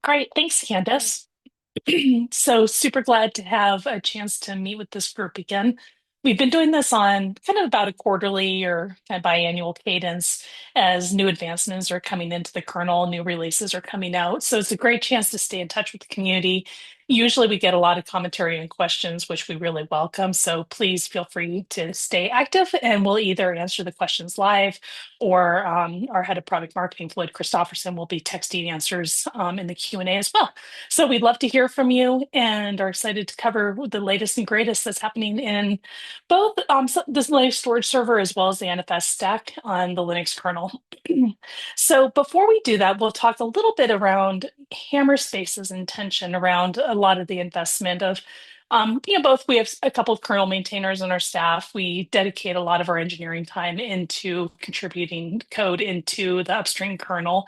Great. Thanks, Candace. So super glad to have a chance to meet with this group again. We've been doing this on kind of about a quarterly or kind of biannual cadence as new advancements are coming into the kernel, new releases are coming out. So it's a great chance to stay in touch with the community. Usually we get a lot of commentary and questions, which we really welcome. So please feel free to stay active and we'll either answer the questions live or our head of product marketing, Floyd Christofferson, will be texting answers in the Q&A as well. So we'd love to hear from you and are excited to cover the latest and greatest that's happening in both this Linux storage server as well as the NFS stack on the Linux kernel. So before we do that, we'll talk a little bit around Hammer Space's intention around a lot of the investment of both we have a couple of kernel maintainers on our staff. We dedicate a lot of our engineering time into contributing code into the upstream kernel.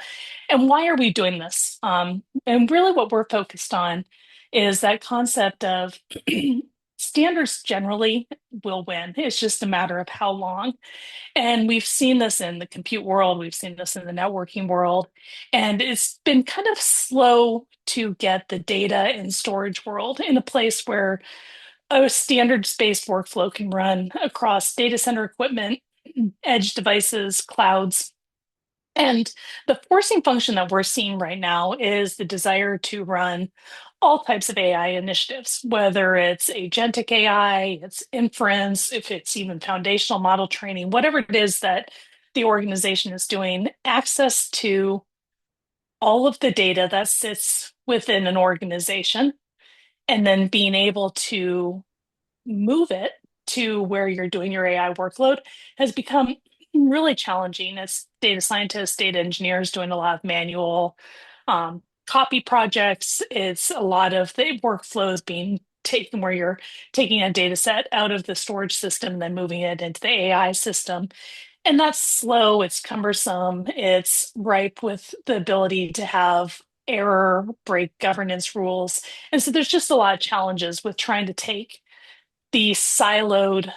And why are we doing this? And really what we're focused on is that concept of standards generally will win. It's just a matter of how long. And we've seen this in the compute world, we've seen this in the networking world, and it's been kind of slow to get the data and storage world in a place where a standards-based workflow can run across data center equipment, edge devices, clouds. And the forcing function that we're seeing right now is the desire to run all types of AI initiatives, whether it's agentic AI, it's inference, if it's even foundational model training, whatever it is that the organization is doing, access to all of the data that sits within an organization, and then being able to move it to where you're doing your AI workload has become really challenging as data scientists, data engineers doing a lot of manual copy projects. It's a lot of the workflows being taken where you're taking a data set out of the storage system and then moving it into the AI system. And that's slow, it's cumbersome, it's ripe with the ability to have error, break governance rules. And so there's just a lot of challenges with trying to take the siloed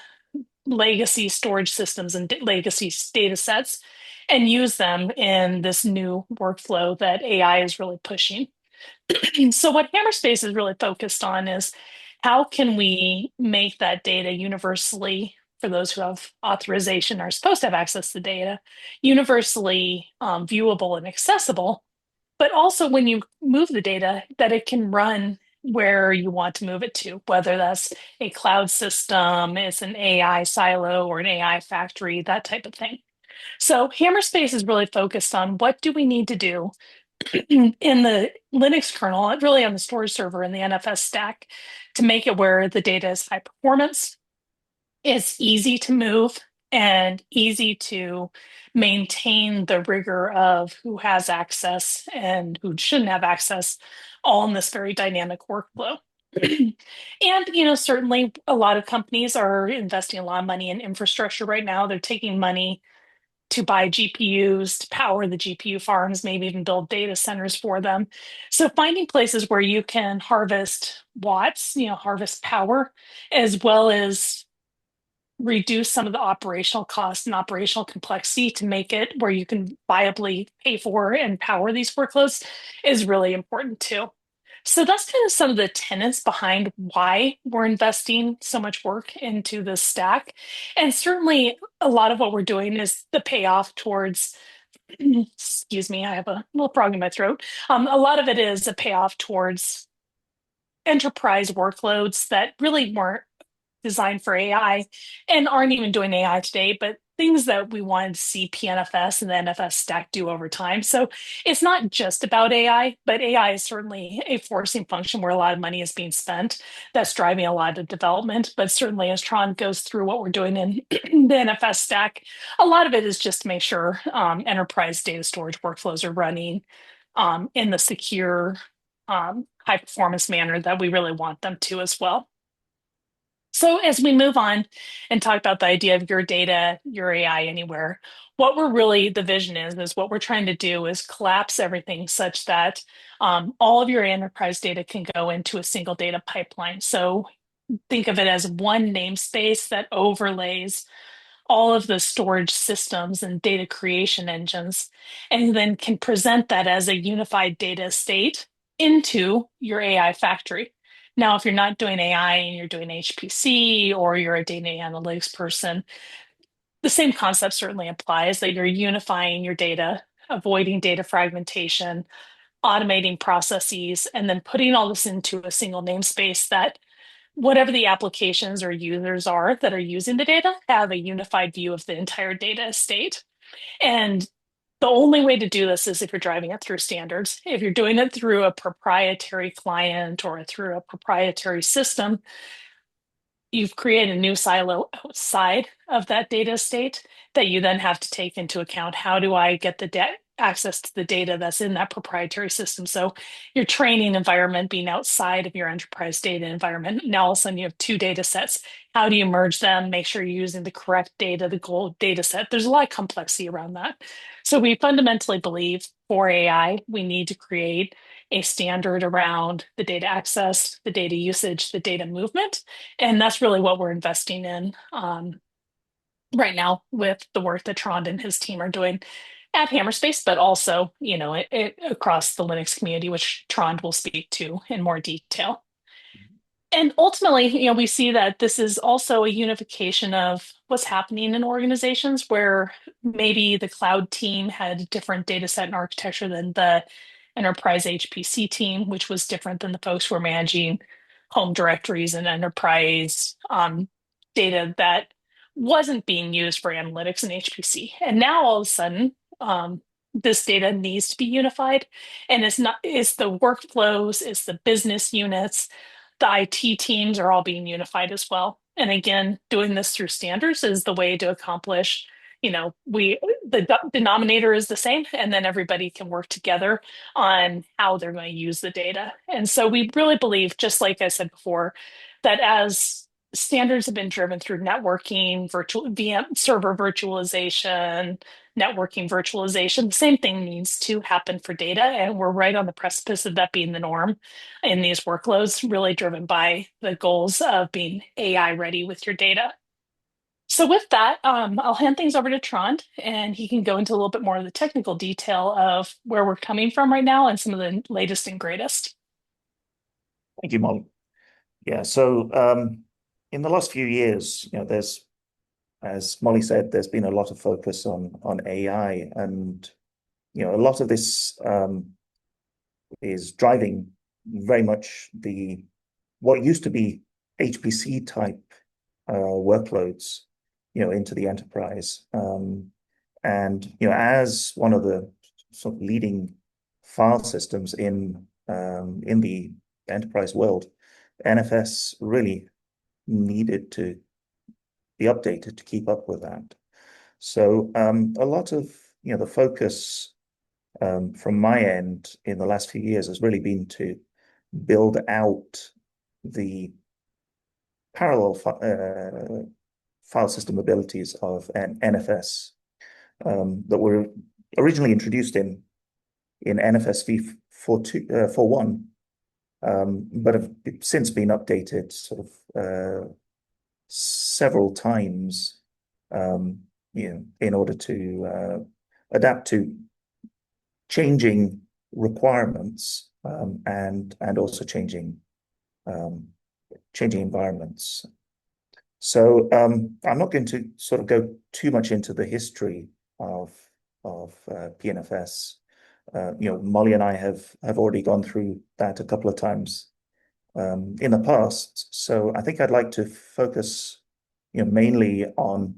legacy storage systems and legacy data sets and use them in this new workflow that AI is really pushing. So what Hammerspace is really focused on is how can we make that data universally, for those who have authorization are supposed to have access to data, universally viewable and accessible, but also when you move the data, that it can run where you want to move it to, whether that's a cloud system, it's an AI silo or an AI factory, that type of thing. So Hammerspace is really focused on what do we need to do in the Linux kernel, really on the storage server in the NFS stack, to make it where the data is high performance, it's easy to move, and easy to maintain the rigor of who has access and who shouldn't have access, all in this very dynamic workflow. And, certainly a lot of companies are investing a lot of money in infrastructure right now. They're taking money to buy GPUs, to power the GPU farms, maybe even build data centers for them. So finding places where you can harvest watts, harvest power, as well as reduce some of the operational costs and operational complexity to make it where you can viably pay for and power these workloads is really important too. So that's kind of some of the tenets behind why we're investing so much work into this stack. And certainly a lot of what we're doing is the payoff towards, excuse me, I have a little frog in my throat. A lot of it is a payoff towards enterprise workloads that really weren't designed for AI and aren't even doing AI today, but things that we wanted to see PNFS and the NFS stack do over time. So it's not just about AI, but AI is certainly a forcing function where a lot of money is being spent that's driving a lot of development. But certainly as Tron goes through what we're doing in the NFS stack, a lot of it is just to make sure enterprise data storage workflows are running in the secure, high performance manner that we really want them to as well. So as we move on and talk about the idea of your data, your AI anywhere, what we're really, the vision is what we're trying to do is collapse everything such that all of your enterprise data can go into a single data pipeline. So think of it as one namespace that overlays all of the storage systems and data creation engines, and then can present that as a unified data state into your AI factory. Now, if you're not doing AI and you're doing HPC or you're a data analytics person, the same concept certainly applies that you're unifying your data, avoiding data fragmentation, automating processes, and then putting all this into a single namespace that whatever the applications or users are that are using the data have a unified view of the entire data estate. And the only way to do this is if you're driving it through standards. If you're doing it through a proprietary client or through a proprietary system, you've created a new silo outside of that data estate that you then have to take into account. How do I get the access to the data that's in that proprietary system? So your training environment being outside of your enterprise data environment. Now all of a sudden you have two data sets. How do you merge them? Make sure you're using the correct data, the gold data set. There's a lot of complexity around that. So we fundamentally believe for AI, we need to create a standard around the data access, the data usage, the data movement. And that's really what we're investing in right now with the work that Trond and his team are doing at Hammerspace, but also, across the Linux community, which Trond will speak to in more detail. And ultimately, we see that this is also a unification of what's happening in organizations where maybe the cloud team had a different data set and architecture than the enterprise HPC team, which was different than the folks who are managing home directories and enterprise data that wasn't being used for analytics and HPC. And now all of a sudden, this data needs to be unified. And it's the workflows, it's the business units, the IT teams are all being unified as well. And again, doing this through standards is the way to accomplish, the denominator is the same, and then everybody can work together on how they're going to use the data. And so we really believe, just like I said before, that as standards have been driven through networking, virtual VM server virtualization, networking virtualization, the same thing needs to happen for data. And we're right on the precipice of that being the norm in these workloads, really driven by the goals of being AI ready with your data. So with that, I'll hand things over to Trond, and he can go into a little bit more of the technical detail of where we're coming from right now and some of the latest and greatest. Thank you, Molly. Yeah, so in the last few years, there's, as Molly said, there's been a lot of focus on AI, and a lot of this is driving very much what used to be HPC type workloads, into the enterprise. And as one of the sort of leading file systems in the enterprise world, NFS really needed to be updated to keep up with that. So a lot of the focus from my end in the last few years has really been to build out the parallel file system abilities of an NFS that were originally introduced in NFS v4.1, but have since been updated sort of several times, in order to adapt to changing requirements, and also changing environments. So I'm not going to sort of go too much into the history of PNFS. Molly and I have already gone through that a couple of times in the past. So I think I'd like to focus, mainly on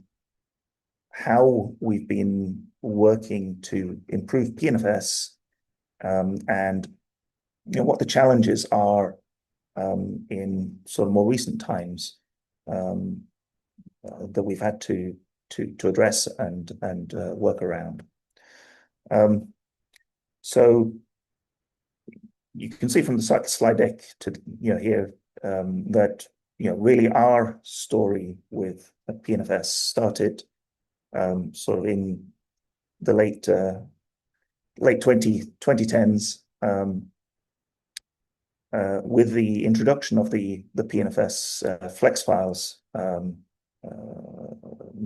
how we've been working to improve PNFS, and what the challenges are in sort of more recent times that we've had to address and work around. So you can see from the slide deck to here that really our story with PNFS started sort of in the late 2010s, with the introduction of the PNFS flex files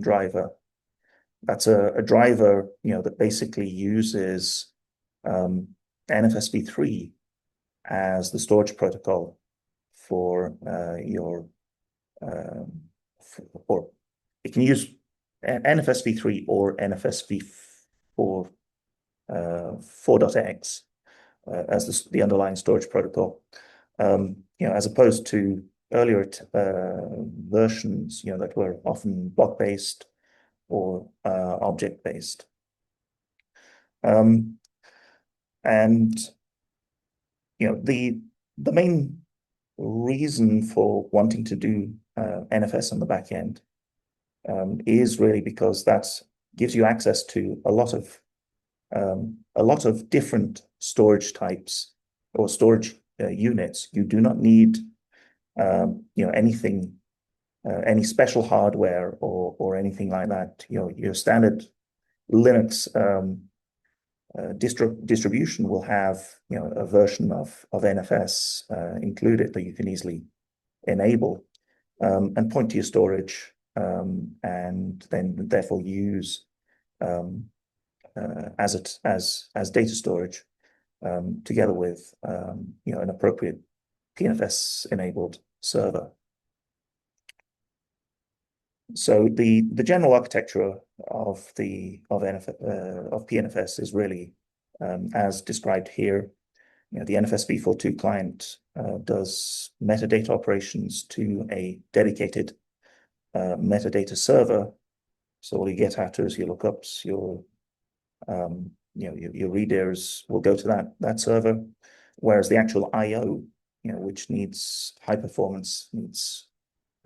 driver. That's a driver that basically uses NFS v3 as the storage protocol for your or it can use NFS v3 or NFS v4 4.x as the underlying storage protocol. As opposed to earlier versions, that were often block-based or object-based. And the main reason for wanting to do NFS on the back end is really because that gives you access to a lot of different storage types or storage units. You do not need anything, any special hardware or anything like that. Your standard Linux distribution will have a version of NFS included that you can easily enable and point to your storage and then therefore use as data storage together with an appropriate PNFS enabled server. So the general architecture of PNFS is really as described here. The NFS v42 client does metadata operations to a dedicated metadata server. So all your get attrs, your lookups, your readers will go to that server, whereas the actual I/O, which needs high performance, needs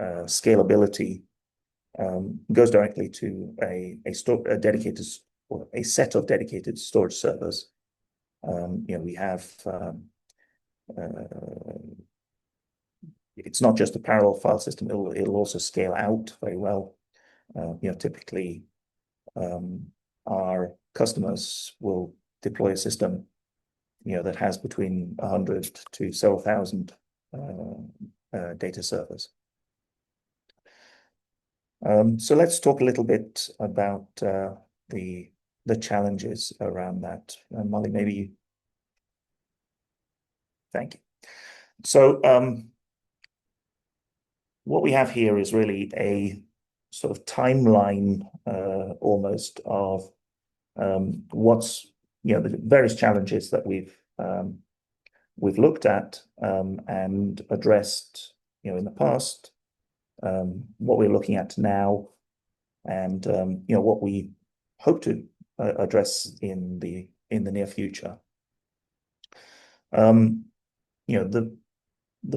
scalability, goes directly to a dedicated or a set of dedicated storage servers. We have it's not just a parallel file system; it'll also scale out very well. Typically, our customers will deploy a system, that has between 100 to several thousand data servers. So let's talk a little bit about the challenges around that. Molly, maybe you. Thank you. So what we have here is really a sort of timeline almost of what's the various challenges that we've looked at and addressed in the past, what we're looking at now, and what we hope to address in the near future. The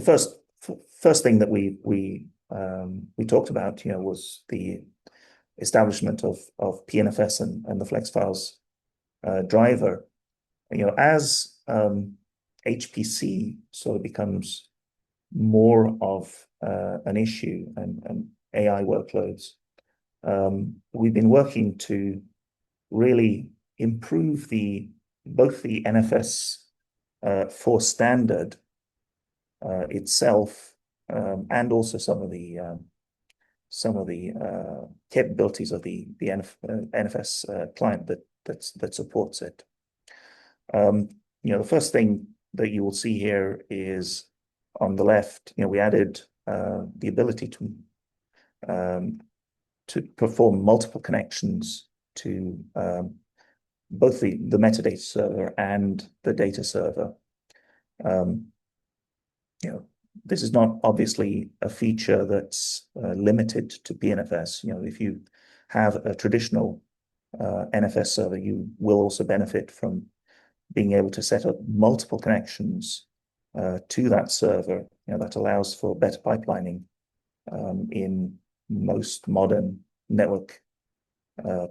first thing that we talked about was the establishment of PNFS and the Flex Files driver. As HPC sort of becomes more of an issue and AI workloads, we've been working to really improve both the NFS for standard itself and also some of the capabilities of the NFS client that supports it. The first thing that you will see here is on the left. We added the ability to perform multiple connections to both the metadata server and the data server. This is not obviously a feature that's limited to PNFS. If you have a traditional NFS server, you will also benefit from being able to set up multiple connections to that server. That allows for better pipelining in most modern network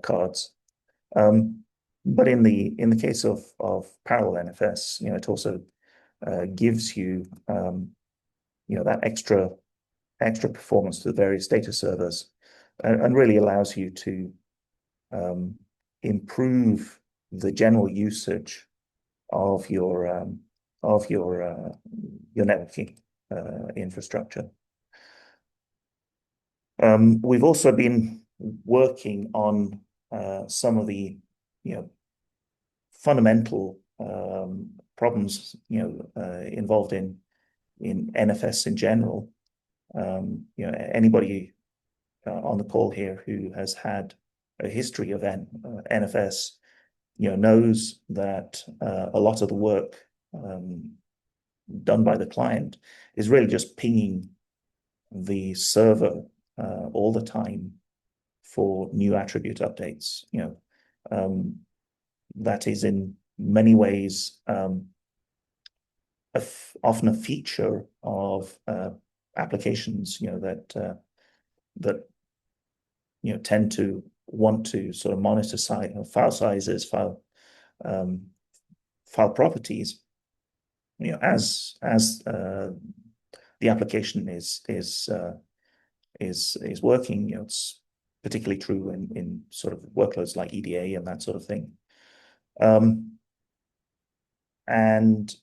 cards. But in the case of parallel NFS, it also gives you that extra performance to the various data servers, and really allows you to improve the general usage of your networking infrastructure. We've also been working on some of the fundamental problems, involved in NFS in general. Anybody on the call here who has had a history of NFS, knows that a lot of the work done by the client is really just pinging the server all the time for new attribute updates. That is in many ways often a feature of applications, that tend to want to sort of monitor file sizes, file properties, as the application is working. It's particularly true in sort of workloads like EDA and that sort of thing. And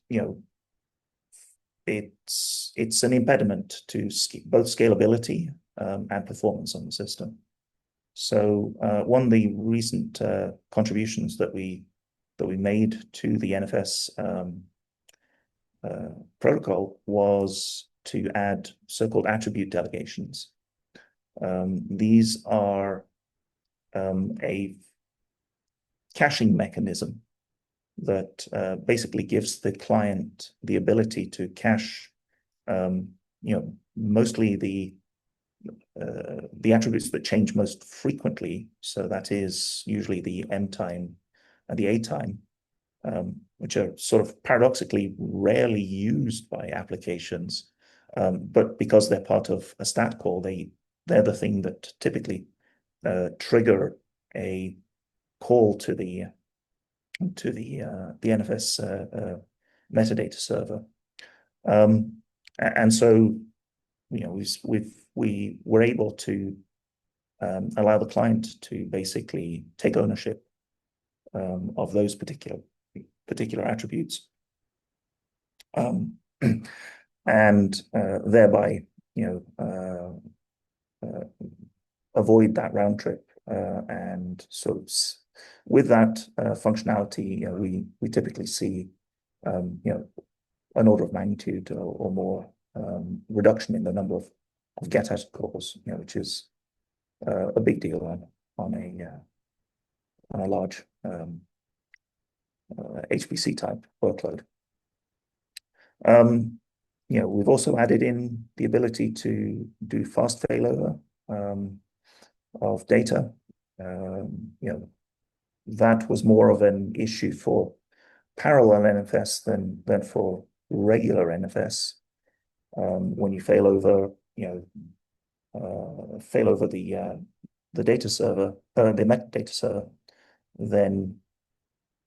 it's an impediment to both scalability and performance on the system. So one of the recent contributions that we made to the NFS protocol was to add so-called attribute delegations. These are a caching mechanism that basically gives the client the ability to cache, mostly the attributes that change most frequently. So that is usually the M time and the A time, which are sort of paradoxically rarely used by applications. But because they're part of a stat call, they're the thing that typically trigger a call to the NFS metadata server. And so, we were able to allow the client to basically take ownership of those particular attributes, and thereby, avoid that round trip. And so with that functionality, we typically see an order of magnitude or more reduction in the number of get at calls, which is a big deal on a large HPC type workload. We've also added in the ability to do fast failover of data. That was more of an issue for parallel NFS than for regular NFS. When you fail over the data server, the metadata server, then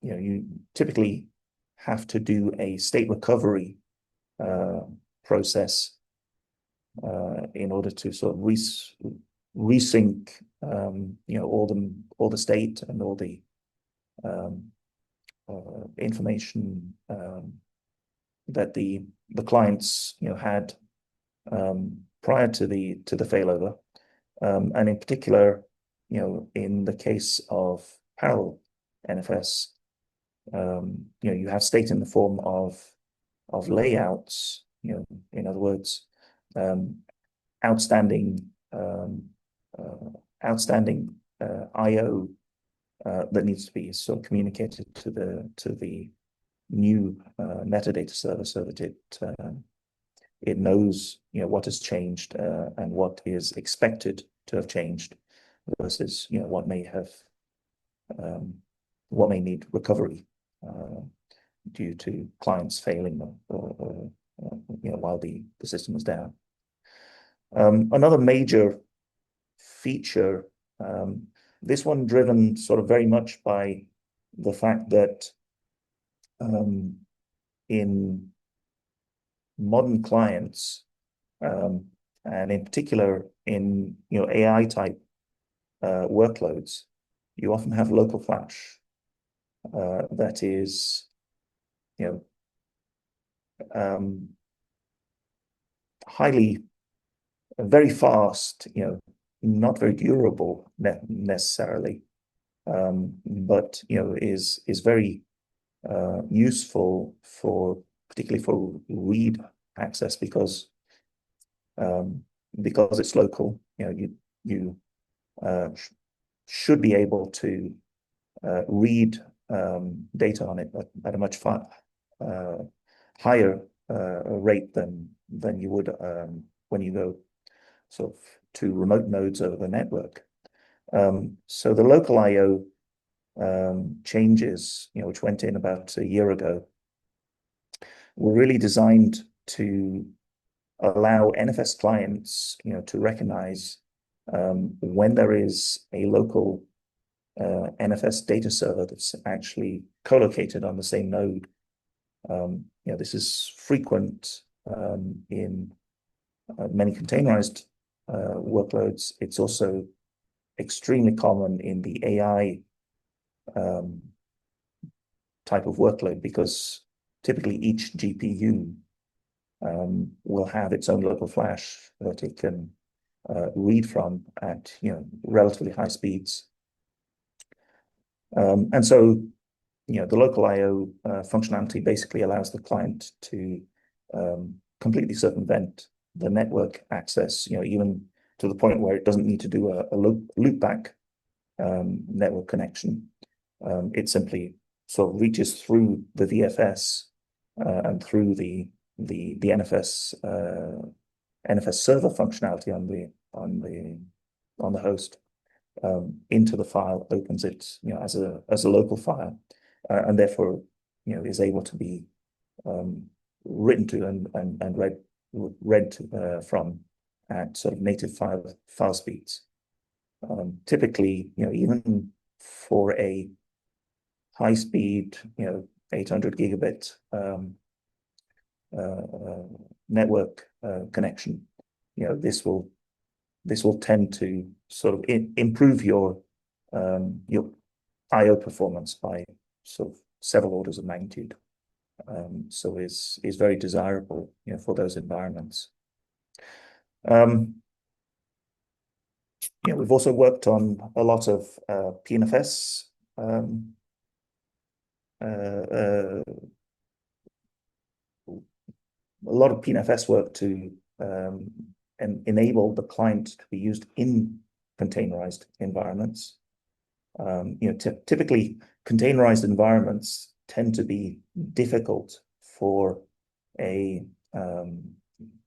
you typically have to do a state recovery process in order to sort of resync all the state and all the information that the clients had prior to the failover, and in particular, in the case of parallel NFS, you have state in the form of layouts. In other words, outstanding I/O that needs to be sort of communicated to the new metadata server, so that it knows what has changed and what is expected to have changed versus what may need recovery due to clients failing or while the system is down. Another major feature, this one driven sort of very much by the fact that in modern clients, and in particular in AI type workloads, you often have local flash that is very fast, not very durable necessarily, but is very useful for particularly for read access um, because it's local. You sh should be able to read data on it at a much uh, higher rate than you would when you go sort of to remote nodes over the network. So the local I/O changes, which went in about a year ago, were really designed to allow NFS clients, to recognize when there is a local NFS data server that's actually co-located on the same node. This is frequent in many containerized workloads. It's also extremely common in the AI um, type of workload because typically each GPU will have its own local flash that it can read from at relatively high speeds. And so the local I/O functionality basically allows the client to completely circumvent the network access, even to the point where it doesn't need to do a loopback network connection. It simply sort of reaches through the VFS and through the NFS server functionality on the host into the file, opens it as a local file, and therefore is able to be written to and read from at sort of native file speeds. Typically, even for a high speed, 800 gigabit network connection, this will tend to sort of improve your I/O performance by sort of several orders of magnitude. So is very desirable, for those environments. We've also worked on a lot of PNFS a lot of PNFS work to enable the client to be used in containerized environments. Typically, containerized environments tend to be difficult for the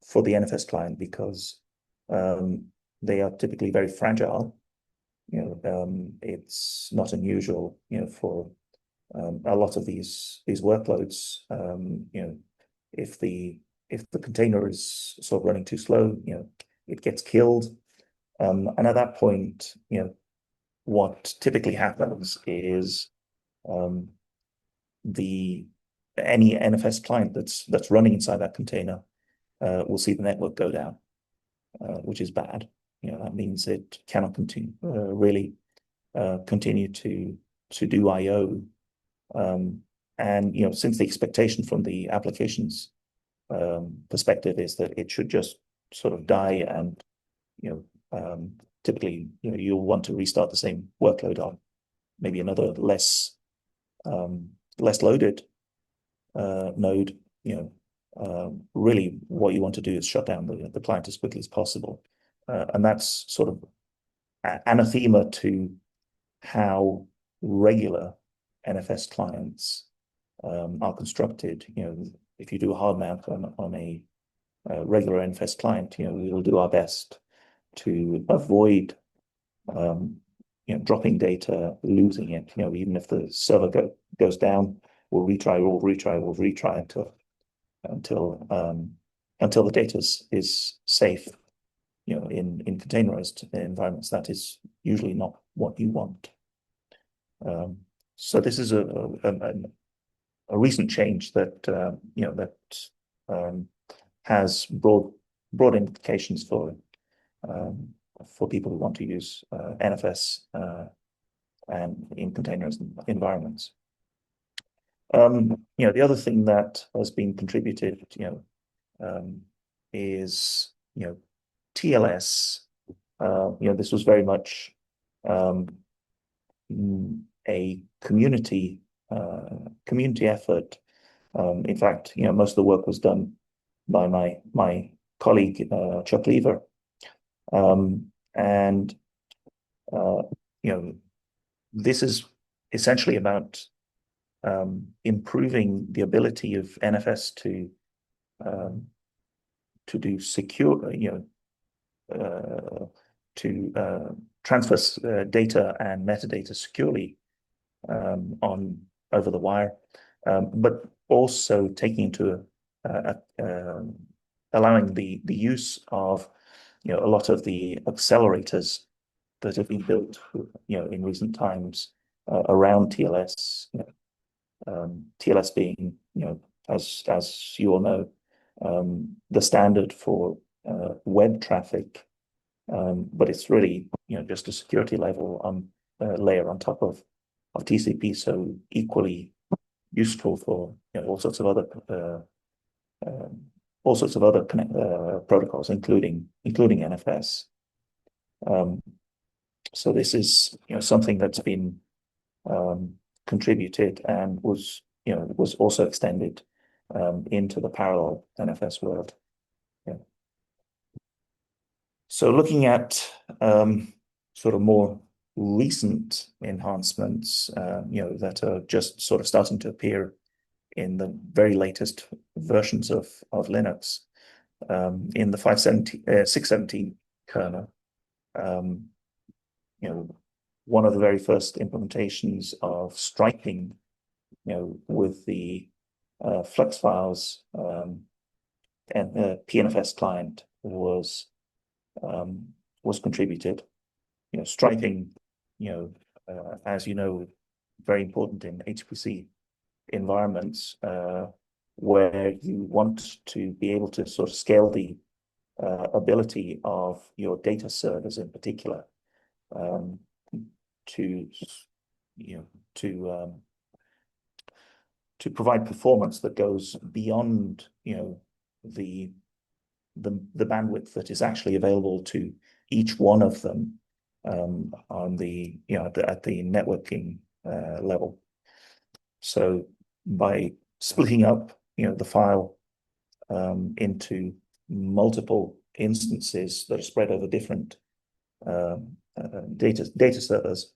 NFS client because they are typically very fragile. It's not unusual, for a lot of these workloads. If the container is sort of running too slow, it gets killed. And at that point, what typically happens is any NFS client that's running inside that container will see the network go down, which is bad. That means it cannot continue continue to do I/O. And since the expectation from the applications perspective is that it should just sort of die, and typically you'll want to restart the same workload on maybe another less loaded node. Really what you want to do is shut down the client as quickly as possible, and that's sort of anathema to how regular NFS clients are constructed. If you do a hard mount on a regular NFS client, we'll do our best to avoid dropping data, losing it. Even if the server goes down, we'll retry until the data is safe. In containerized environments, that is usually not what you want. So this is a recent change that has broad implications for people who want to use NFS and in containerized environments. The other thing that has been contributed, is TLS. This was very much a community community effort. In fact, most of the work was done by my colleague Chuck Lever, and uh, this is essentially about improving the ability of NFS um, to do secure, to transfer data and metadata securely on over the wire, but also taking into allowing the use of a lot of the accelerators that have been built in recent times around TLS. TLS being as you all know, the standard for web traffic, but it's really just a security level on layer on top of TCP, so equally useful for all sorts of other protocols, including NFS. So this is something that's been contributed and was also extended into the parallel NFS world. Yeah. So looking at sort of more recent enhancements, that are just sort of starting to appear in the very latest versions of Linux, in the 617 kernel. One of the very first implementations of striping, with the Flux files and the PNFS client was contributed. Striping, as very important in HPC environments, where you want to be able to sort of scale the ability of your data servers in particular, to to provide performance that goes beyond the bandwidth that is actually available to each one of them on the at the networking level. So by splitting up the file into multiple instances that are spread over different data servers,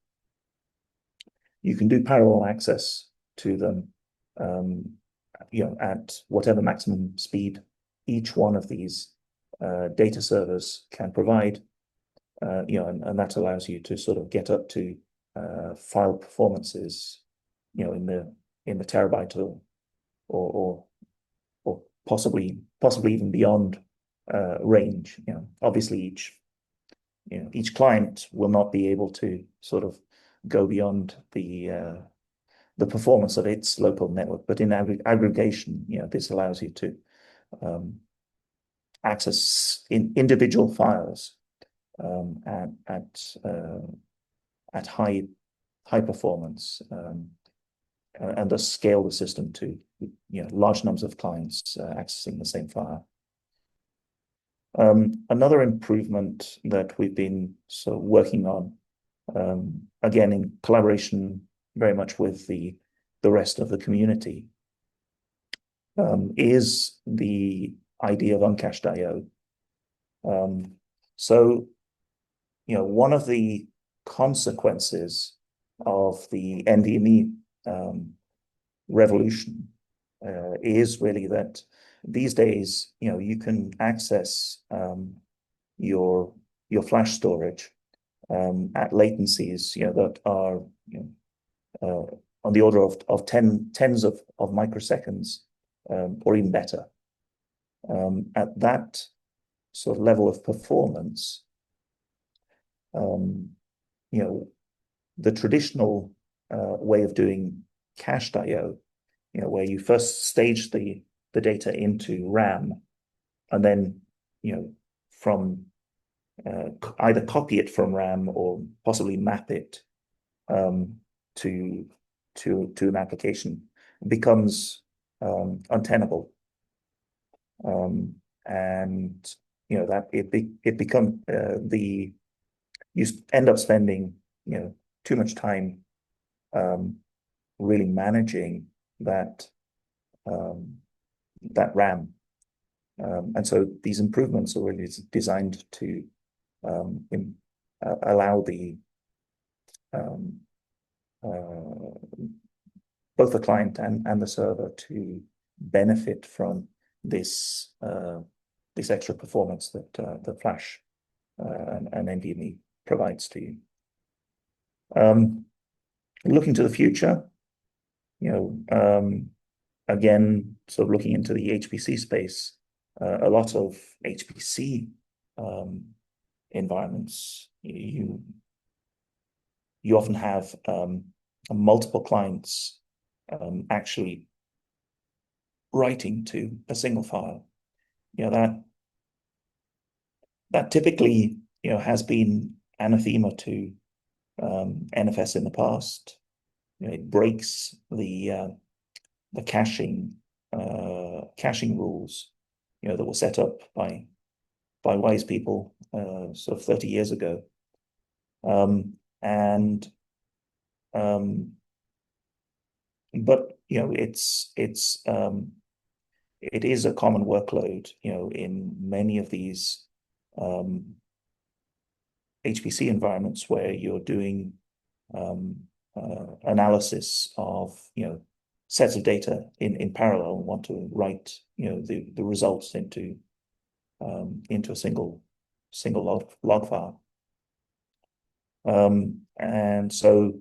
you can do parallel access to them at whatever maximum speed each one of these data servers can provide, and that allows you to sort of get up to file performances in the terabyte or possibly even beyond range. Obviously each client will not be able to sort of go beyond the performance of its local network, but in aggregation, this allows you to access individual files at high performance, and thus scale the system to large numbers of clients accessing the same file. Another improvement that we've been sort of working on, again in collaboration very much with the rest of the community, is the idea of uncached I/O. So one of the consequences of the NVMe revolution is really that these days you can access your flash storage at latencies that are on the order of tens of microseconds, or even better. At that sort of level of performance, the traditional way of doing cached I/O, where you first stage the data into RAM, and then from either copy it from RAM or possibly map it to an application, becomes untenable, and that it become you end up spending too much time really managing that um, that RAM. And so these improvements are really designed to allow the um, uh, both the client and the server to benefit from this extra performance that the Flash and NVMe provides to you. Looking to the future, you know, again, sort of looking into the HPC space, a lot of HPC environments, you often have multiple clients actually writing to a single file. You know, that typically, you know, has been anathema to NFS in the past. You know, it breaks the caching rules, you know, that were set up by wise people sort of 30 years ago. And but you know, it is a common workload, you know, in many of these HPC environments where you're doing analysis of, you know, sets of data in parallel and want to write, you know, the results into a single log file. And so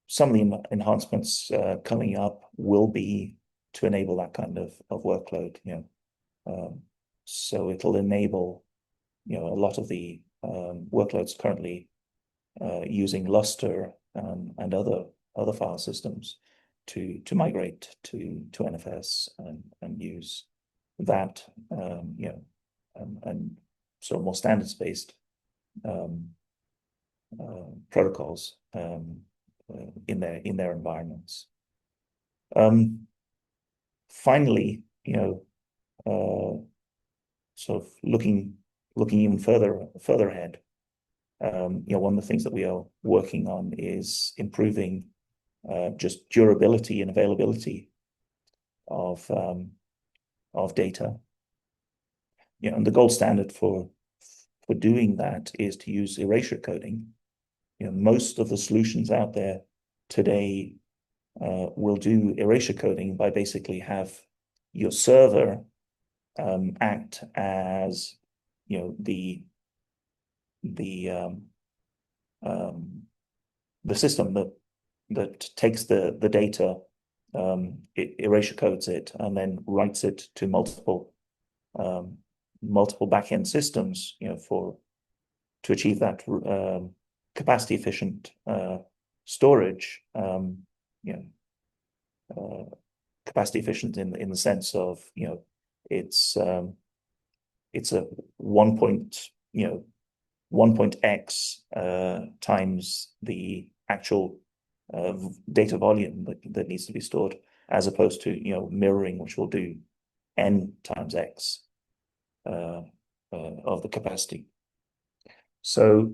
some of the enhancements coming up will be to enable that kind of workload, you know. So it'll enable, you know, a lot of the workloads currently using Lustre and other file systems to migrate to NFS and use that, you know, and sort of more standards-based protocols in their environments. Finally, you know, sort of looking even further ahead, you know, one of the things that we are working on is improving just durability and availability of data. You know, and the gold standard for doing that is to use erasure coding. You know, most of the solutions out there today will do erasure coding by basically have your server act as, you know, the system that takes the data, it erasure codes it, and then writes it to multiple backend systems, you know, to achieve that capacity efficient storage. You know, capacity efficient in the sense of, you know, it's a 1.x times the actual data volume that needs to be stored, as opposed to, you know, mirroring, which will do n times x of the capacity. So,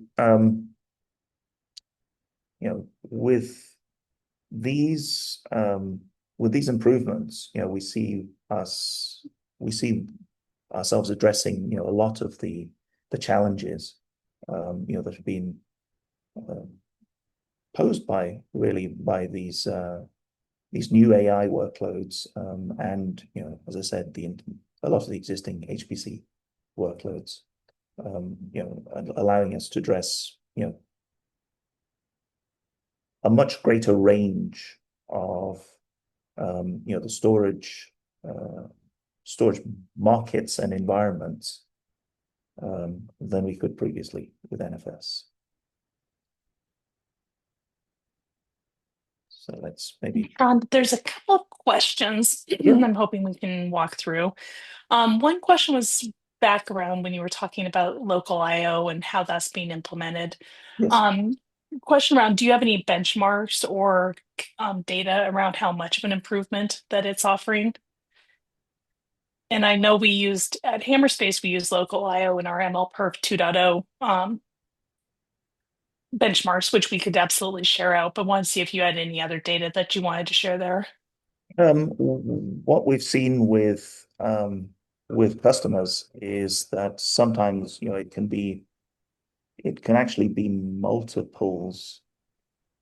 you know, with these improvements, you know, we see ourselves addressing, you know, a lot of the challenges, you know, that have been posed by these new AI workloads, and, you know, as I said, a lot of the existing HPC workloads, you know, allowing us to address, you know, a much greater range of, you know, the storage markets and environments than we could previously with NFS. So let's maybe. There's a couple of questions I'm hoping we can walk through. One question was back around when you were talking about local I/O and how that's being implemented. Yes. Um, Question around, do you have any benchmarks or data around how much of an improvement that it's offering? And I know we used at Hammerspace, we used local I/O in our MLPerf 2.0 benchmarks, which we could absolutely share out, but want to see if you had any other data that you wanted to share there. What we've seen with customers is that sometimes, it can actually be multiples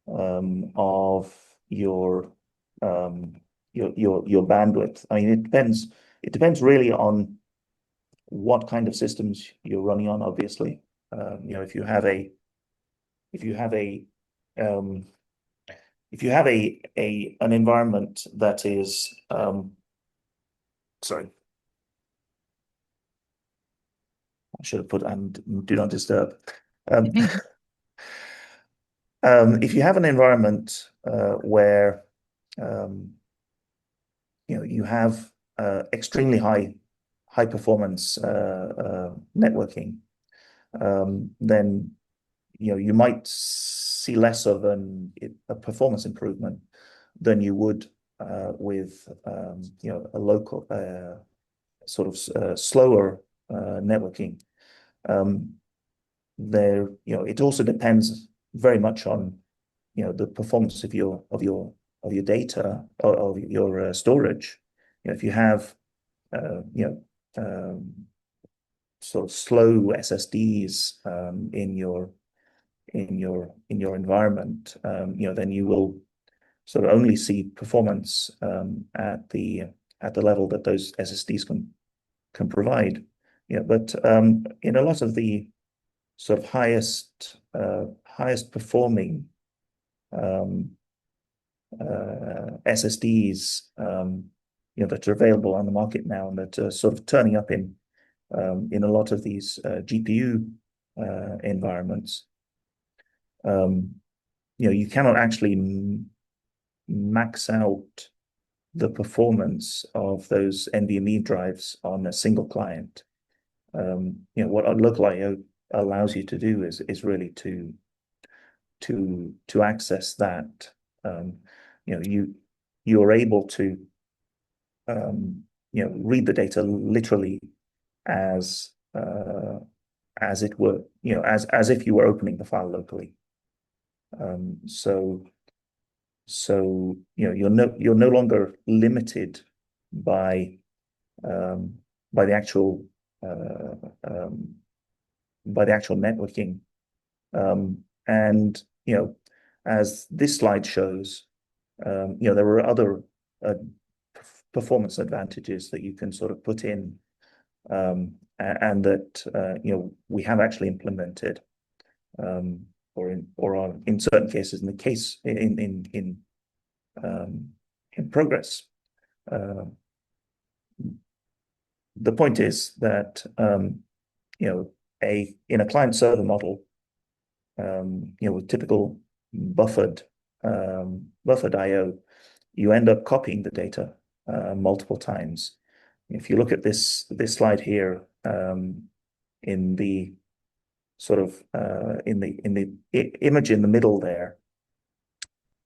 of your your bandwidth. I mean, it depends really on what kind of systems you're running on, obviously. If you have a if you have a um, if you have an environment that is sorry, I should have put and do not disturb. Um, if you have an environment where um, you have extremely high performance networking, then you might see less of a performance improvement than you would with a local sort of slower networking. Um, it also depends very much on the performance of your data or of your storage. If you have sort of slow SSDs in your environment, then you will sort of only see performance at the level that those SSDs can provide. But in a lot of the sort of highest performing um, SSDs that are available on the market now and that are sort of turning up in a lot of these GPU environments. You cannot actually max out the performance of those NVMe drives on a single client. What local I/O allows you to do is really to access that. You're able to read the data literally as as it were, as if you were opening the file locally. So you're no longer limited by um, by the actual uh, um, by the actual networking. And as this slide shows, there are other uh, performance advantages that you can sort of put in, and that we have actually implemented, or in certain cases, in the case in progress. Uh, the point is that in a client server model, with typical buffered I/O, you end up copying the data multiple times. If you look at this slide here, in the sort of in the image in the middle there,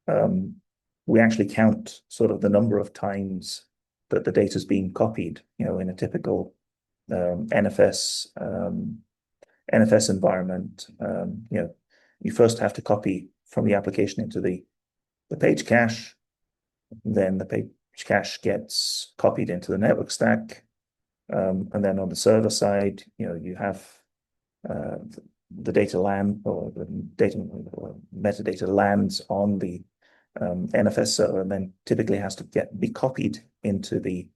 um, we actually count sort of the number of times that the data is being copied. In a typical NFS environment, you first have to copy from the application into the page cache, then the page cache gets copied into the network stack, and then on the server side, you have uh, the data land or the data or metadata lands on the NFS server, and then typically has to be copied into the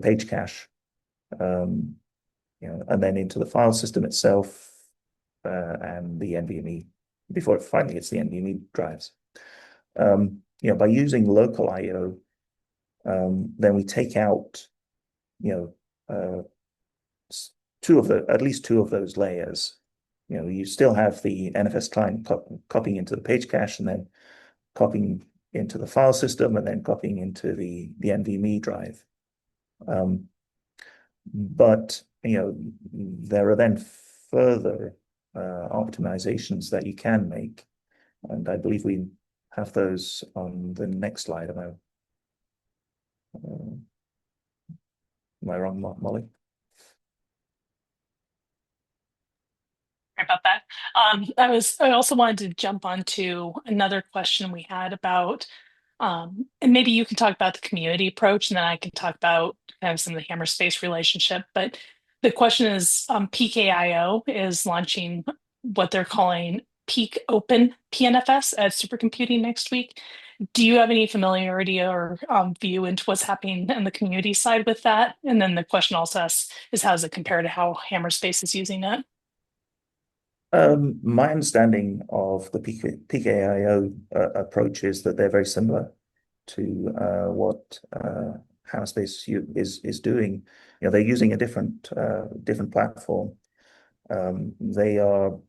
page cache, um, and then into the file system itself, and the NVMe before it finally hits the NVMe drives. By using local I/O, then we take out, at least two of those layers. You still have the NFS client copying into the page cache and then copying into the file system and then copying into the NVMe drive. But there are then further optimizations that you can make, and I believe we have those on the next slide. Am I wrong, Molly? Sorry about that. I also wanted to jump onto another question we had about, and maybe you can talk about the community approach, and then I can talk about kind of some of the hammer space relationship. But the question is, PKIO is launching what they're calling Peak Open PNFS at supercomputing next week. Do you have any familiarity or view into what's happening on the community side with that? And then the question also asks is how does it compare to how Hammerspace is using it? My understanding of the PKIO approach is that they're very similar to what Hammerspace is doing. They're using a different platform. They are,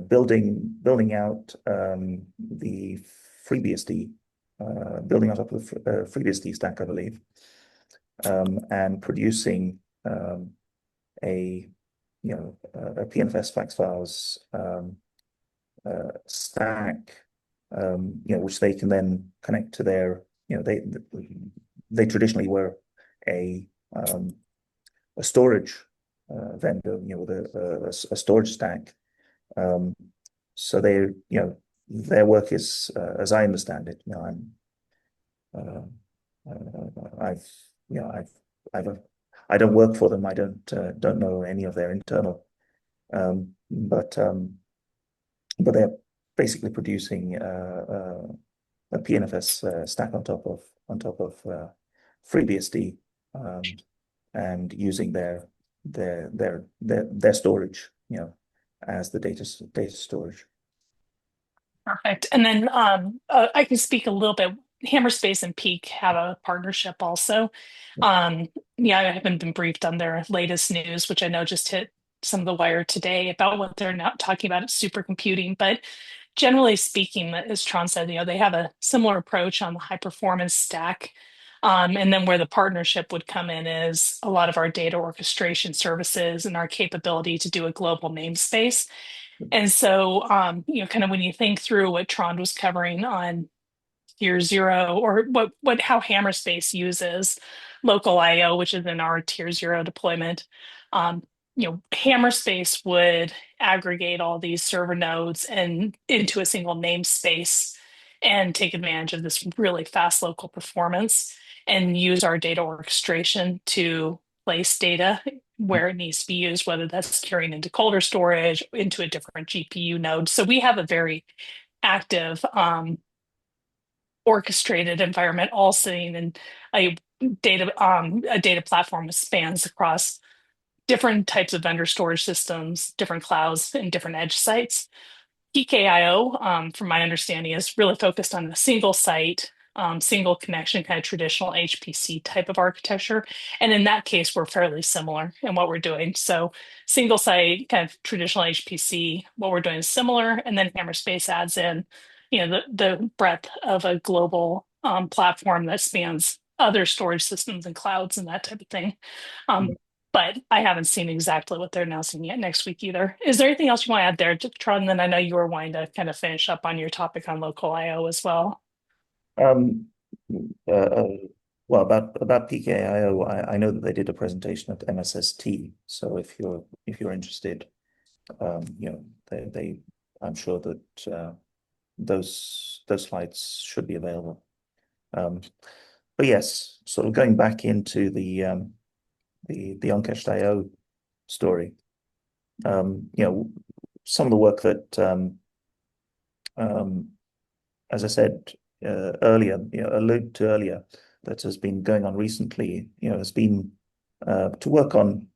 building out the FreeBSD, building on top of the FreeBSD stack, I believe, and producing a a PNFS fax files stack, which they can then connect to their, they traditionally were a storage vendor, with a storage stack. So they, their work is, as I understand it, I've, I've I don't work for them. I don't know any of their internal, but they're basically producing a PNFS stack on top of FreeBSD, and using their storage, as the data storage. Perfect. And then I can speak a little bit. Hammerspace and Peak have a partnership also. Yeah, I haven't been briefed on their latest news, which I know just hit some of the wire today about what they're now talking about at supercomputing. But generally speaking, as Tron said, they have a similar approach on the high performance stack. And then where the partnership would come in is a lot of our data orchestration services and our capability to do a global namespace. And so, kind of when you think through what Trond was covering on tier zero, or how Hammerspace uses local IO, which is in our tier zero deployment, um, Hammerspace would aggregate all these server nodes and into a single namespace and take advantage of this really fast local performance and use our data orchestration to place data where it needs to be used, whether that's carrying into colder storage, into a different GPU node. So we have a very active orchestrated environment all sitting in a data platform that spans across different types of vendor storage systems, different clouds, and different edge sites. PKIO, from my understanding, is really focused on a single site, single connection, kind of traditional HPC type of architecture. And in that case, we're fairly similar in what we're doing. So single site, kind of traditional HPC, what we're doing is similar. And then Hammerspace adds in, the breadth of a global platform that spans other storage systems and clouds and that type of thing. Um, but I haven't seen exactly what they're announcing yet next week either. Is there anything else you want to add there, Tron? And then I know you were wanting to kind of finish up on your topic on local IO as well. Um, uh, uh, well, about PKIO, I know that they did a presentation at MSST. So if you're interested, they I'm sure that those slides should be available. But yes, sort of going back into the uncached IO story. Some of the work that, as I said earlier, alluded to earlier, that has been going on recently, has been to work on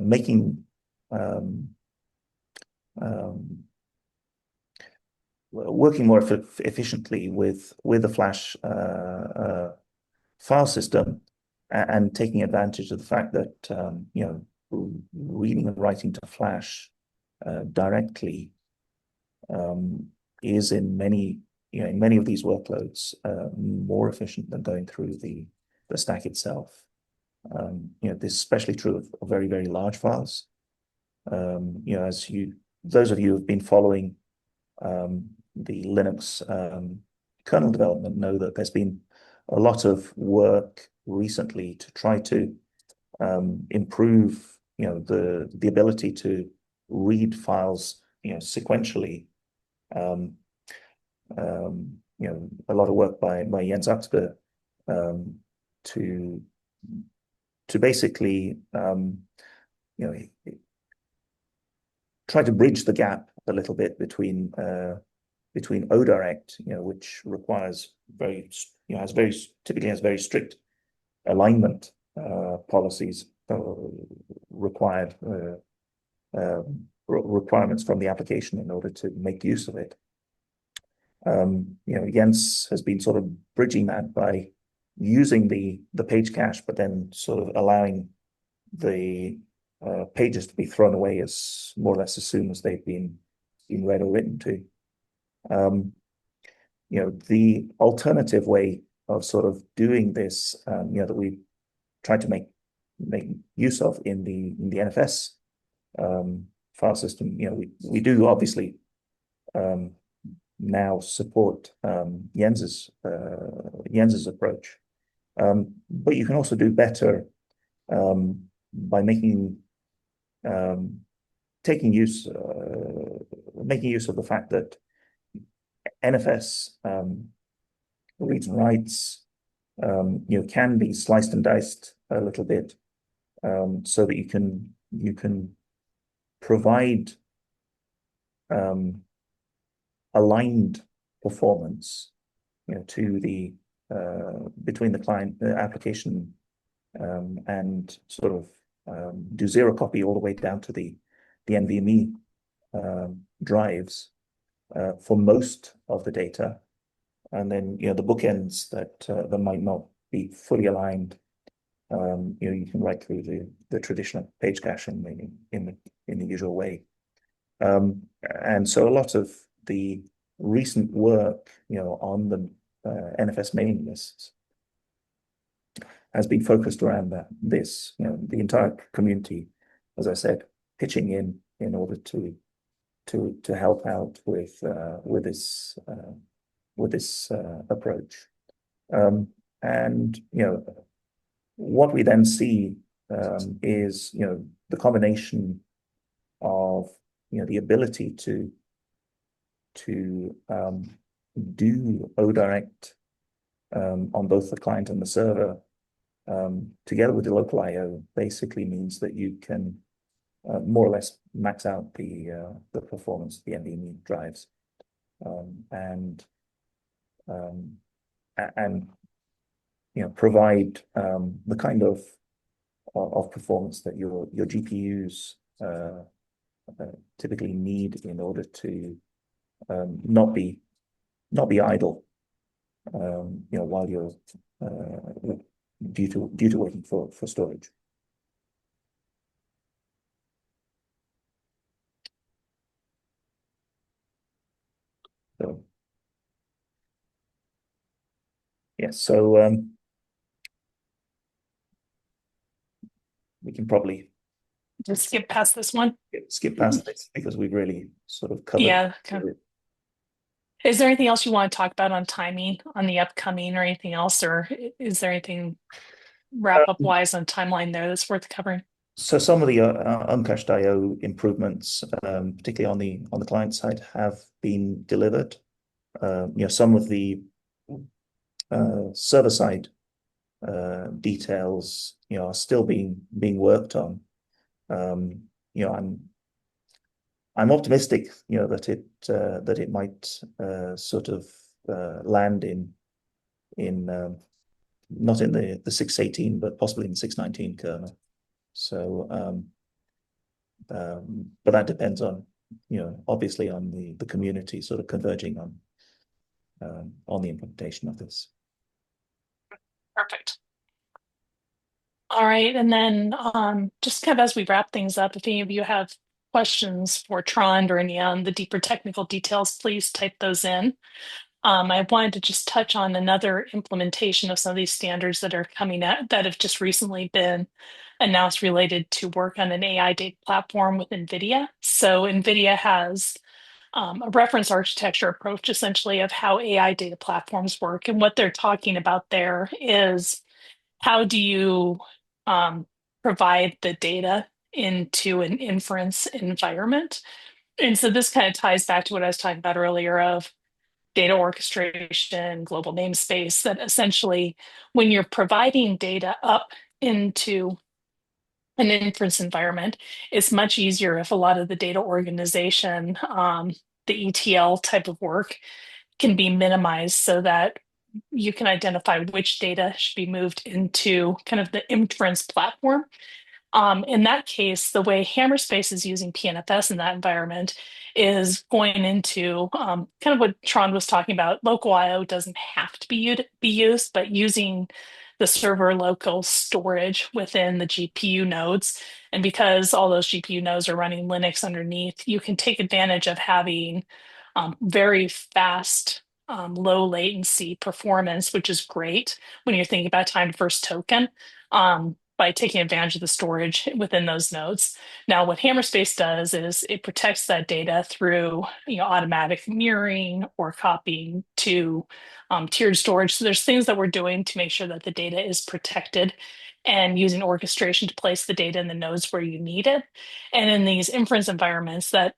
making um, working more efficiently with the Flash file system, and taking advantage of the fact that reading and writing to Flash directly is in many of these workloads more efficient than going through the stack itself. This is especially true of very, very large files. As those of you who have been following the Linux kernel development know that there's been a lot of work recently to try to improve, the ability to read files, sequentially. Um, a lot of work by Jens Axber um, to to basically you know try to bridge the gap a little bit between ODirect, which requires very has very typically has very strict alignment policies required requirements from the application in order to make use of it. Jens has been sort of bridging that by using the page cache, but then sort of allowing the pages to be thrown away as more or less as soon as they've been read or written to. The alternative way of sort of doing this, that we tried to make use of in the NFS file system. We do obviously now support Jens's approach, but you can also do better by making use of the fact that NFS reads and writes can be sliced and diced a little bit, so that you can provide aligned performance, to the between the client application, and sort of do zero copy all the way down to the NVMe drives for most of the data, and then the bookends that might not be fully aligned. You can write through the traditional page cache in the usual way. And so a lot of the recent work, on the NFS mailing lists has been focused around this, the entire community, as I said, pitching in order to help out with this approach. And what we then see is the combination of the ability to do ODirect on both the client and the server, together with the local I/O, basically means that you can more or less max out the performance of the NVMe drives, and provide the kind of performance that your GPUs typically need in order to not be idle, while you're due to waiting for storage. So yeah, we can probably Just skip past this one. skip past this because we've really sort of covered Yeah. Okay. Is there anything else you want to talk about on timing on the upcoming or anything else, or is there anything wrap up it. wise on timeline there that's worth covering? So some of the uncached I/O improvements, particularly on the client side, have been delivered. Some of the server side details, are still being worked on. I'm optimistic, that it might sort of land in not in the 618, but possibly in the 619 kernel. So, but that depends on, obviously on the community sort of converging on the implementation of this. Perfect. All right. And then just kind of as we wrap things up, if any of you have questions for Trond or any on the deeper technical details, please type those in. I wanted to just touch on another implementation of some of these standards that are coming out that have just recently been announced related to work on an AI data platform with NVIDIA. So NVIDIA has a reference architecture approach essentially of how AI data platforms work. And what they're talking about there is how do you provide the data into an inference environment. And so this kind of ties back to what I was talking about earlier of data orchestration, global namespace, that essentially when you're providing data up into an inference environment, it's much easier if a lot of the data organization, the ETL type of work can be minimized so that you can identify which data should be moved into kind of the inference platform. In that case, the way Hammerspace is using PNFS in that environment is going into kind of what Tron was talking about. Local IO doesn't have to be used, but using the server local storage within the GPU nodes. And because all those GPU nodes are running Linux underneath, you can take advantage of having very fast, low latency performance, which is great when you're thinking about time to first token. By taking advantage of the storage within those nodes. Now, what Hammerspace does is it protects that data through automatic mirroring or copying to tiered storage. So there's things that we're doing to make sure that the data is protected and using orchestration to place the data in the nodes where you need it. And in these inference environments that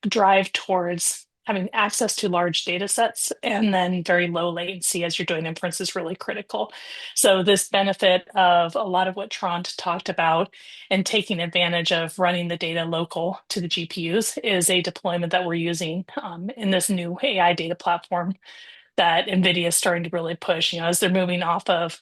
drive towards having access to large data sets and then very low latency as you're doing inference is really critical. So this benefit of a lot of what Tron talked about and taking advantage of running the data local to the GPUs is a deployment that we're using in this new AI data platform that NVIDIA is starting to really push, as they're moving off of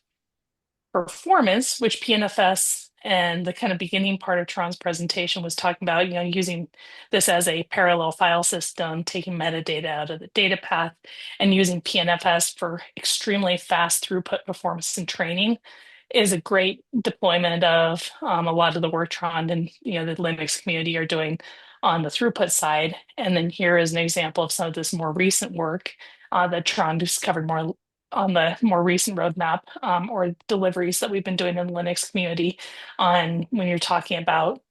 performance, which PNFS and the kind of beginning part of Tron's presentation was talking about, using this as a parallel file system, taking metadata out of the data path and using PNFS for extremely fast throughput performance and training is a great deployment of a lot of the work Tron and the Linux community are doing on the throughput side. And then here is an example of some of this more recent work that Tron discovered more on the more recent roadmap or deliveries that we've been doing in the Linux community on when you're talking about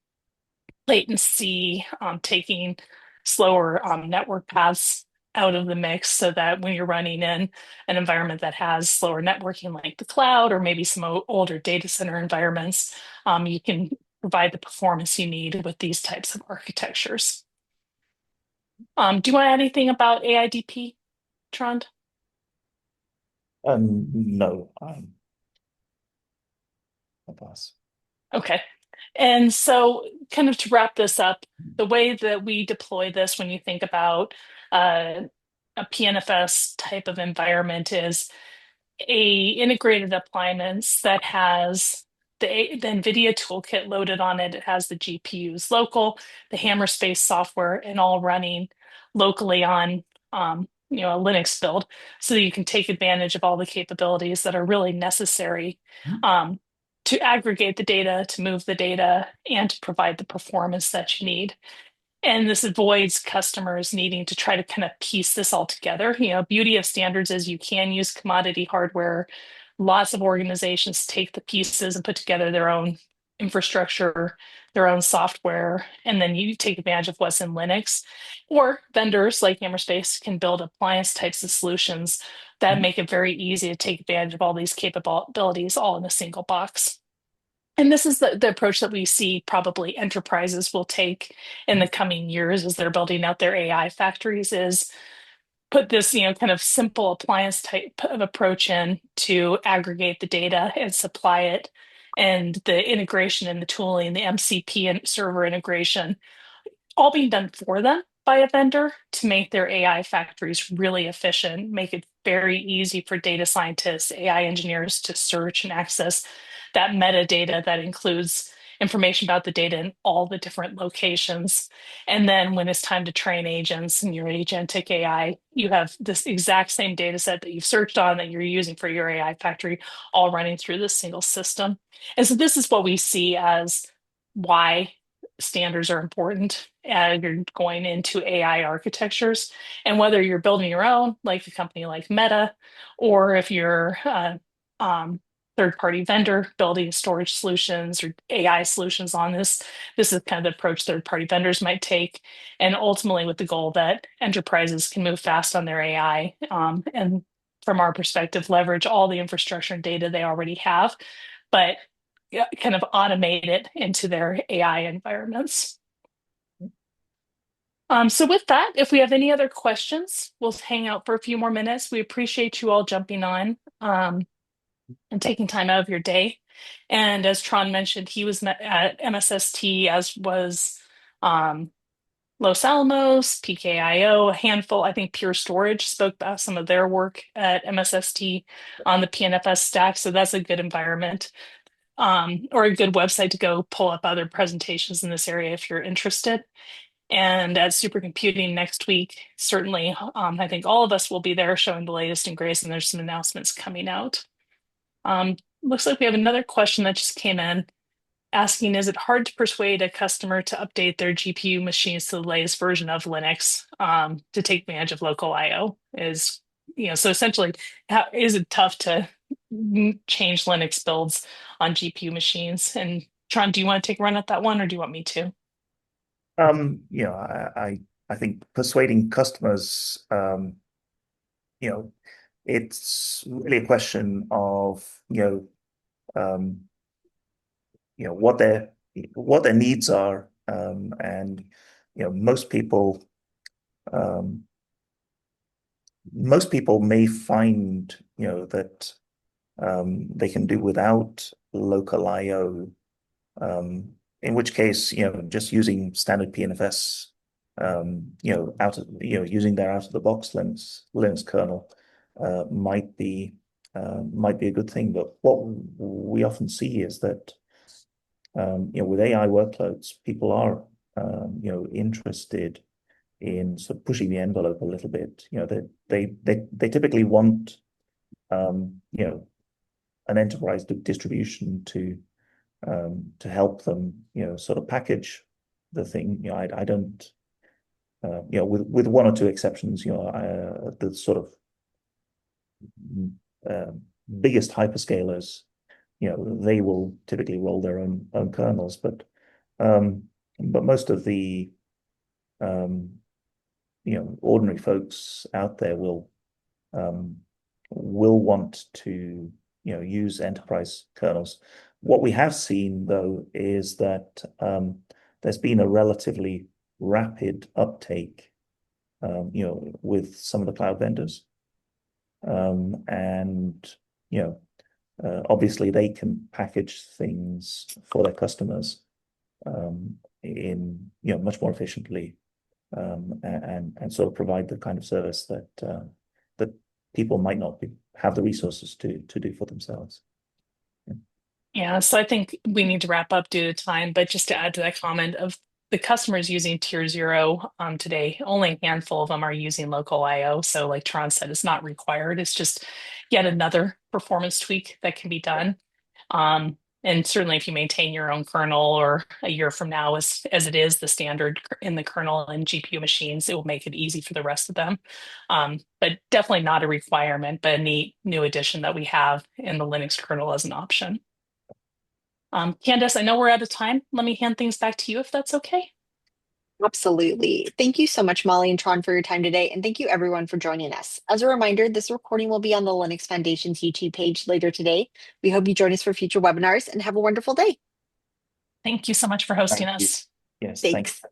latency, taking slower network paths out of the mix so that when you're running in an environment that has slower networking like the cloud or maybe some older data center environments, you can provide the performance you need with these types of architectures. Do you want to add anything about AIDP, Trond? No, I'll pass. Okay. And so, kind of to wrap this up, the way that we deploy this when you think about uh, a PNFS type of environment is a integrated appliance that has the NVIDIA toolkit loaded on it. It has the GPUs local, the Hammerspace software, and all running locally on a Linux build, so that you can take advantage of all the capabilities that are really necessary um, to aggregate the data, to move the data, and to provide the performance that you need. And this avoids customers needing to try to kind of piece this all together. Beauty of standards is you can use commodity hardware. Lots of organizations take the pieces and put together their own infrastructure, their own software, and then you take advantage of what's in Linux. Or vendors like Hammerspace can build appliance types of solutions that make it very easy to take advantage of all these capabilities all in a single box. And this is the approach that we see probably enterprises will take in the coming years as they're building out their AI factories is put this, kind of simple appliance type of approach in to aggregate the data and supply it. And the integration and the tooling, the MCP and server integration all being done for them by a vendor to make their AI factories really efficient, make it very easy for data scientists, AI engineers to search and access that metadata that includes information about the data in all the different locations. And then when it's time to train agents and your agentic AI, you have this exact same data set that you've searched on that you're using for your AI factory all running through this single system. And so this is what we see as why standards are important as you're going into AI architectures. And whether you're building your own, like a company like Meta, or if you're third-party vendor building storage solutions or AI solutions on this, this is kind of the approach third-party vendors might take. And ultimately with the goal that enterprises can move fast on their AI and from our perspective, leverage all the infrastructure and data they already have, but kind of automate it into their AI environments. So with that, if we have any other questions, we'll hang out for a few more minutes. We appreciate you all jumping on and taking time out of your day. And as Tron mentioned, he was met at MSST, as was um, Los Alamos, PKIO, a handful. I think Pure Storage spoke about some of their work at MSST on the PNFS stack. So that's a good environment, or a good website to go pull up other presentations in this area if you're interested. And at Supercomputing next week, certainly, I think all of us will be there showing the latest and greatest, and there's some announcements coming out. Looks like we have another question that just came in asking, is it hard to persuade a customer to update their GPU machines to the latest version of Linux to take advantage of local I/O? So essentially, is it tough to change Linux builds on GPU machines? And Tron, do you want to take a run at that one, or do you want me to? You know, I think persuading customers, you know, it's really a question of, what their needs are, and most people, um, may find that they can do without local I/O. In which case, just using standard PNFS, using their out of the box Linux kernel, might be a good thing. But what we often see is that, with AI workloads, people are, interested in sort of pushing the envelope a little bit. They typically want, an enterprise distribution to help them, sort of package the thing. I don't, with one or two exceptions, the sort of biggest hyperscalers, they will typically roll their own kernels, but most of the ordinary folks out there will want to use enterprise kernels. What we have seen, though, is that there's been a relatively rapid uptake, with some of the cloud vendors. And obviously they can package things for their customers in much more efficiently, and sort of provide the kind of service that people might not have the resources to do for themselves. Yeah, so I think we need to wrap up due to time, but just to add to that comment of the customers using tier zero today, only a handful of them are using local I/O. So like Tron said, it's not required. It's just yet another performance tweak that can be done. And certainly if you maintain your own kernel, or a year from now, as it is the standard in the kernel and GPU machines, it will make it easy for the rest of them. But definitely not a requirement, but a neat new addition that we have in the Linux kernel as an option. Candace, I know we're out of time. Let me hand things back to you if that's okay. Absolutely. Thank you so much, Molly and Tron, for your time today. And thank you, everyone, for joining us. As a reminder, this recording will be on the Linux Foundation's YouTube page later today. We hope you join us for future webinars and have a wonderful day. Thank you so much for hosting Thank you. us. Yes, thanks. Thanks.